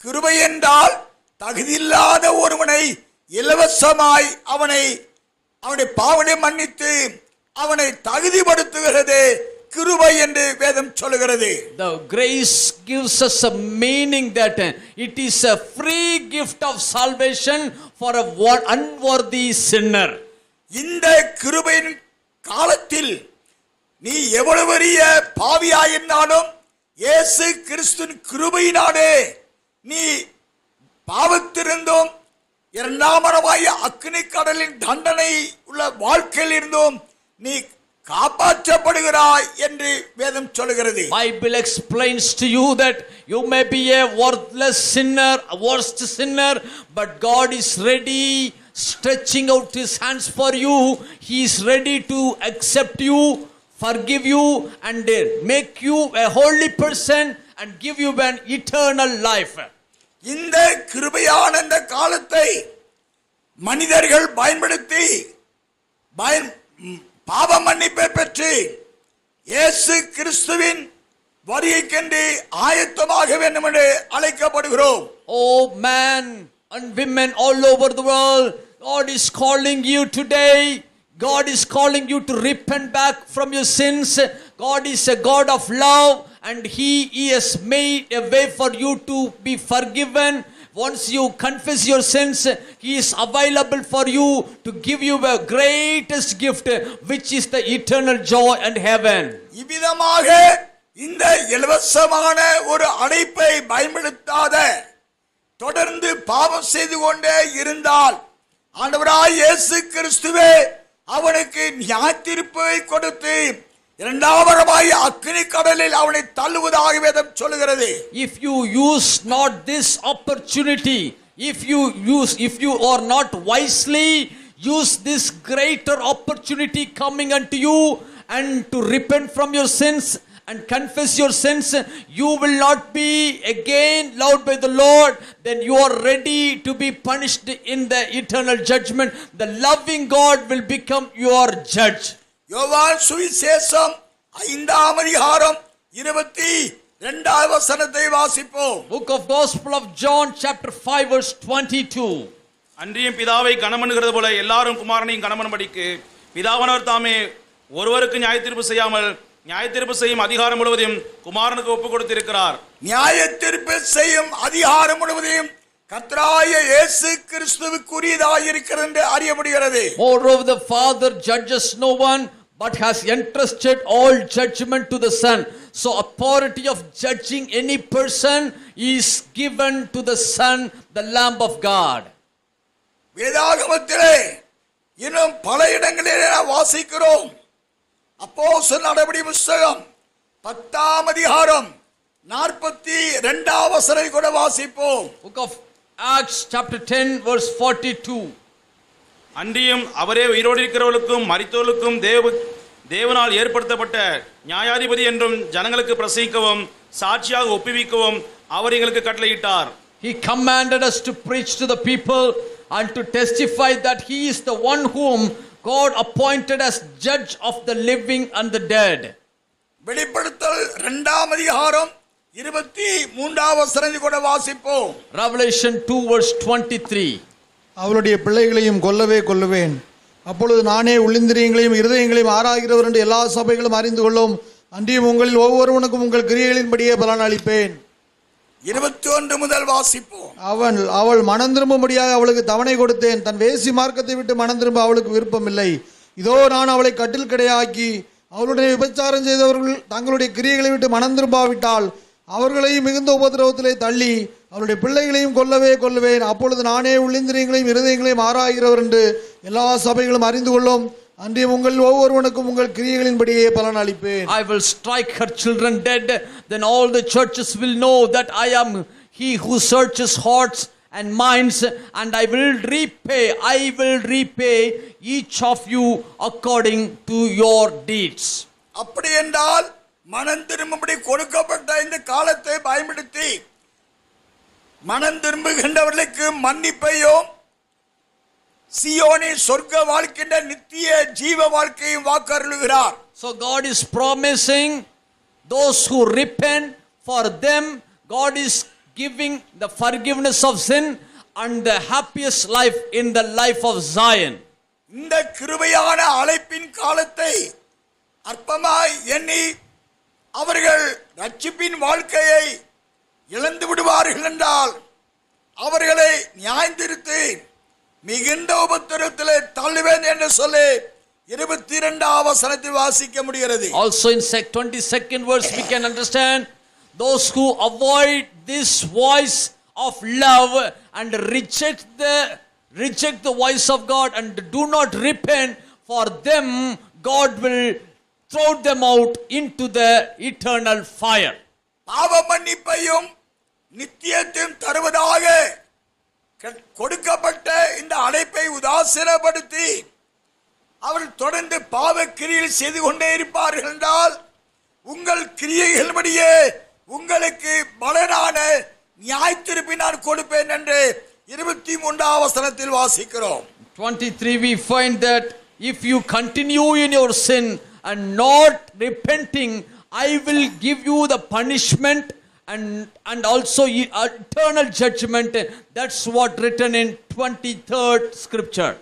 கிருபை என்றால் தகுதியில்லாத ஒருவனை இலவசமாய் அவனுடைய பாவனை மன்னித்து அவனை தகுதிப்படுத்துகிறது கிருபை என்று வேதம் சொல்கிறது. The grace gives us a meaning that it is a free gift of salvation for a unworthy sinner. இந்த கிருபையின் காலத்தில் நீ எவ்வளவு பெரிய பாவியாயிருந்தாலும் இயேசு கிறிஸ்துவின் கிருபையினாலே நீ பாவத்திலிருந்தும் இரண்டாமரமாய அக்கினி கடலின் தண்டனை உள்ள வாழ்க்கையில் இருந்தும் நீ காப்பாற்றப்படுகிறாய் என்று வேதம் சொல்கிறது. Bible explains to you that you may be a worthless sinner, a worst sinner, but God is ready, stretching out his hands for you. He is ready to accept you, forgive you, and make you a holy person and give you an eternal life. இந்த கிருபையான இந்த காலத்தை மனிதர்கள் பயன்படுத்தி பாவ மன்னிப்பை பெற்று இயேசு கிறிஸ்துவின் வருகைக்கென்று ஆயத்தமாக வேண்டும் என்று அழைக்கப்படுகிறோம். Oh man and women all over the world, God is calling you today. God is calling you to repent back from your sins. God is a God of love and He has made a way for you to be forgiven. Once you confess your sins, He is available for you to give you the greatest gift, which is the eternal joy and heaven. இவ்விதமாக இந்த இலவசமான ஒரு அழைப்பை பயன்படுத்தாத தொடர்ந்து பாவம் செய்து கொண்டே இருந்தால் ஆண்டவராய் இயேசு கிறிஸ்துவே அவனுக்கு நியாயத்தீர்ப்பை கொடுத்து இரண்டாவதாய் அக்கினி கடலில் அவனை தள்ளுவதாக வேதம் சொல்கிறது. If you use not this opportunity, if you are not wisely use this greater opportunity coming unto you and to repent from your sins and confess your sins, you will not be again loved by the Lord. Then you are ready to be punished in the eternal judgment. The loving God will become your judge. யோவான் சுவிசேஷம் 5ஆம் அதிகாரம் 22வது வசனத்தை வாசிப்போம். Book of Gospel of John chapter 5 verse 22. அன்றியும் பிதாவை கனமண்ணுகிறது போல எல்லாரும் குமாரனையும் கனமண்ணும்படிக்கு பிதாவானவர் தாமே ஒருவருக்கு நியாயத்தீர்ப்பு செய்யாமல் நியாயத்தீர்ப்பு செய்யும் அதிகாரம் முழுவதையும் குமாரனுக்கு ஒப்புக் கொடுத்திருக்கிறார். நியாயத்தீர்ப்பு செய்யும் அதிகாரம் முழுவதையும் கர்த்தராகிய இயேசு கிறிஸ்துவுக்குரியதாய் இருக்கிறது என்று அறிய முடிகிறது. Moreover, the Father judges no one, but has entrusted all judgment to the Son. So authority of judging any person is given to the Son, the Lamb of God. வேதாகமத்திலே இன்னும் பல இடங்களிலே வாசிக்கிறோம். அப்போஸ்தலர் நடபடி புத்தகம் 10ஆம் அதிகாரம் 42வது வசனத்தை கூட வாசிப்போம். Book of Acts chapter 10 verse 42. அன்றியும் அவரே உயிரோடு இருக்கிறவர்களுக்கும் மரித்தோர்களுக்கும் தேவனால் ஏற்படுத்தப்பட்ட நியாயாதிபதி என்றும் ஜனங்களுக்கு பிரசங்கிக்கவும் சாட்சியாக ஒப்புவிக்கவும் அவர் எங்களுக்கு கட்டளையிட்டார். He commanded us to preach to the people and to testify that He is the one whom God appointed as judge of the living and the dead. வெளிப்படுத்தல் 2ஆம் அதிகாரம் 23வது வசனத்தை கூட வாசிப்போம். Revelation 2 verse 23. அவளுடைய பிள்ளைகளையும் கொல்லுவேன். அப்பொழுது நானே உள்ளிந்திரியங்களையும் இருதயங்களையும் ஆராய்கிறவர் என்று எல்லா சபைகளும் அறிந்து கொள்ளும். அன்றியும் உங்களில் ஒவ்வொருவனுக்கும் உங்கள் கிரியைகளின்படியே பலன் அளிப்பேன். 21 முதல் வாசிப்போம். அவள் மனம் திரும்பும்படியாக அவளுக்கு தவணை கொடுத்தேன். தன் வேசி மார்க்கத்தை விட்டு மனம் திரும்ப அவளுக்கு விருப்பமில்லை. இதோ நான் அவளை கட்டில் கிடையாக்கி அவளுடைய விபச்சாரம் செய்தவர்கள் தங்களுடைய கிரியைகளை விட்டு மனம் திரும்பாவிட்டால் அவர்களையும் மிகுந்த உபதிரவத்திலே தள்ளி அவருடைய பிள்ளைகளையும் கொல்லுவேன். அப்பொழுது நானே உள்ளிந்திரியங்களையும் இருதயங்களையும் ஆராய்கிறவர் என்று எல்லா சபைகளும் அறிந்து கொள்ளும். அன்றியும் உங்கள் ஒவ்வொருவனுக்கும் உங்கள் கிரியைகளின்படியே பலன் அளிப்பேன். I will strike her children dead, then all the churches will know that I am He who searches hearts and minds, and I will repay each of you according to your deeds. அப்படி என்றால் மனம் திரும்பும்படி கொடுக்கப்பட்ட இந்த காலத்தை பயன்படுத்தி மனம் திரும்புகின்றவர்களுக்கு மன்னிப்பையும் சியோனின் சொர்க்க வாழ்க்கையின் நித்திய ஜீவ வாழ்க்கையும் வாக்களிக்கிறார். So God is promising those who repent, for them God is giving the forgiveness of sin and the happiest life in the life of Zion. இந்த கிருபையான அழைப்பின் காலத்தை அற்பமாய் எண்ணி அவர்கள் ரட்சிப்பின் வாழ்க்கையை இழந்து விடுவார்கள் என்றால் அவர்களை நியாயந்தீர்த்து மிகுந்த உபத்திரத்திலே தள்ளுவேன் என்று சொல்லி 22ஆம் வசனத்தில் வாசிக்க முடிகிறது. Also in 22nd verse we can understand those who avoid this voice of love and reject the voice of God and do not repent, for them God will throw them out into the eternal fire. பாவ மன்னிப்பையும் நித்தியத்தையும் தருவதாக கொடுக்கப்பட்ட இந்த அழைப்பை உதாசீனப்படுத்தி அவர்கள் தொடர்ந்து பாவ கிரியைகள் செய்து கொண்டே இருப்பார்கள் என்றால் உங்கள் கிரியைகளின்படியே உங்களுக்கு பலனான நியாயத்தீர்ப்பை நான் கொடுப்பேன் என்று 23ஆம் வசனத்தில் வாசிக்கிறோம். 23 we find that if you continue in your sin and not repenting, I will give you the punishment and also eternal judgment. That's what written in 23rd scripture.